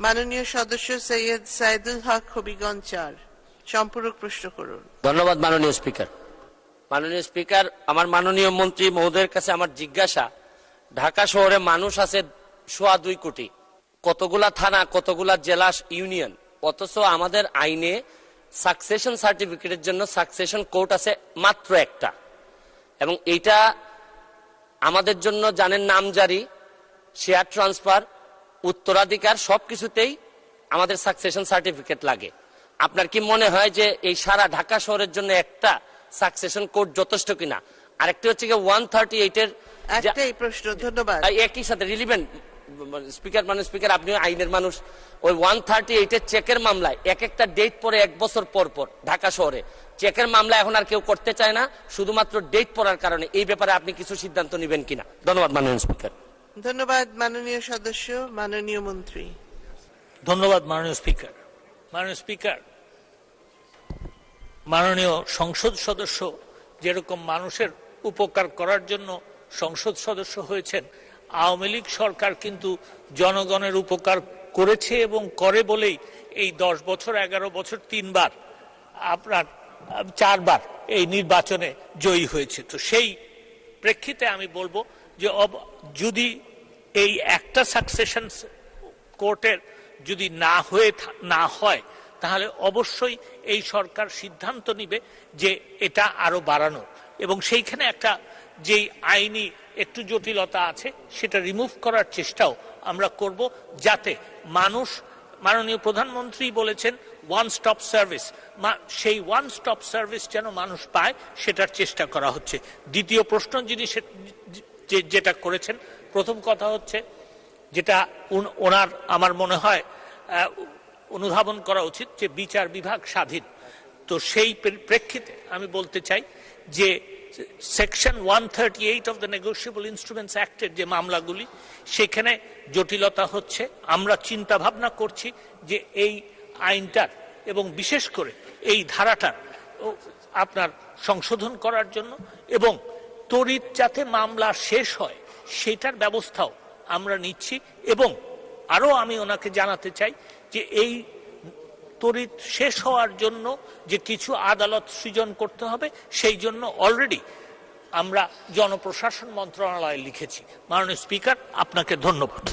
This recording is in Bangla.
মাননীয় সদস্য সৈয়দ সাইদুল হক হবিগঞ্জ ৪ সম্পূরক প্রশ্ন করুন। ধন্যবাদ মাননীয় স্পিকার। মাননীয় স্পিকার, আমার মাননীয় মন্ত্রী মহোদয়ের কাছে আমার জিজ্ঞাসা, ঢাকা শহরে মানুষ আছে 2.25 কোটি, কতগুলা থানা, কতগুলা জেলা, ইউনিয়ন, অথচ আমাদের আইনে সাকসেশন সার্টিফিকেটের জন্য সাকসেশন কোর্ট আছে মাত্র একটা, এবং এইটা আমাদের জন্য জানেন নামজারি, শেয়ার ট্রান্সফার, উত্তরাধিকার সবকিছুতেই আমাদের সাকসেশন সার্টিফিকেট লাগে। আপনার কি মনে হয় যে এই সারা ঢাকা শহরের জন্য একটা সাকসেশন কোড যথেষ্ট কিনা? আরেকটি হচ্ছে কি 138 এর একটাই প্রশ্ন। ধন্যবাদ। একই সাথে রিলিভেন্ট স্পিকার, মানে স্পিকার আপনি আইনের মানুষ, ওই 138 এর চেকের মামলায় এক একটা ডেট পরে 1 বছর পর পর ঢাকা শহরে চেকের মামলা এখন আর কেউ করতে চায় না, শুধুমাত্র ডেট পড়ার কারণে। এই ব্যাপারে আপনি কিছু সিদ্ধান্ত নেবেন কিনা? ধন্যবাদ মাননীয় স্পিকার। ধন্যবাদ মাননীয় সদস্য। মাননীয় মন্ত্রী। ধন্যবাদ মাননীয় স্পিকার। মাননীয় স্পিকার, মাননীয় সংসদ সদস্য যেরকম মানুষের উপকার করার জন্য সংসদ সদস্য হয়েছেন, আওয়ামী লীগ সরকার কিন্তু জনগণের উপকার করেছে এবং করে বলেই এই 10 বছর 11 বছর 3 বার, আপনার 4 বার এই নির্বাচনে জয়ী হয়েছে। তো সেই প্রেক্ষিতে আমি বলবো যে যদি এই একটা সাকসেশন কোর্টের যদি না হয় তাহলে অবশ্যই এই সরকার সিদ্ধান্ত নিবে যে এটা আরো বাড়ানো, এবং সেইখানে একটা যেই আইনি একটু জটিলতা আছে সেটা রিমুভ করার চেষ্টাও আমরা করব, যাতে মানুষ, মাননীয় প্রধানমন্ত্রী বলেছেন ওয়ান স্টপ সার্ভিস, সেই ওয়ান স্টপ সার্ভিস যেন মানুষ পায় সেটার চেষ্টা করা হচ্ছে। দ্বিতীয় প্রশ্ন যিনি যেটা করেছেন, প্রথম কথা হচ্ছে যেটা ওনার আমার মনে হয় অনুধাবন করা উচিত যে বিচার বিভাগ স্বাধীন। তো সেই প্রেক্ষিতে আমি বলতে চাই যে section 138 of the negotiable instruments অ্যাক্টের যে মামলাগুলি, সেখানে জটিলতা হচ্ছে। আমরা চিন্তা ভাবনা করছি যে এই আইনটার এবং বিশেষ করে এই ধারাটার আপনার সংশোধন করার জন্য, এবং তড়িৎ যাতে মামলা শেষ হয় সেটার ব্যবস্থাও আমরা নিচ্ছি। এবং আরো আমি ওনাকে জানাতে চাই যে এই তড়িৎ শেষ হওয়ার জন্য যে কিছু আদালত সৃজন করতে হবে, সেই জন্য অলরেডি আমরা জনপ্রশাসন মন্ত্রণালয়ে লিখেছি। মাননীয় স্পিকার, আপনাকে ধন্যবাদ।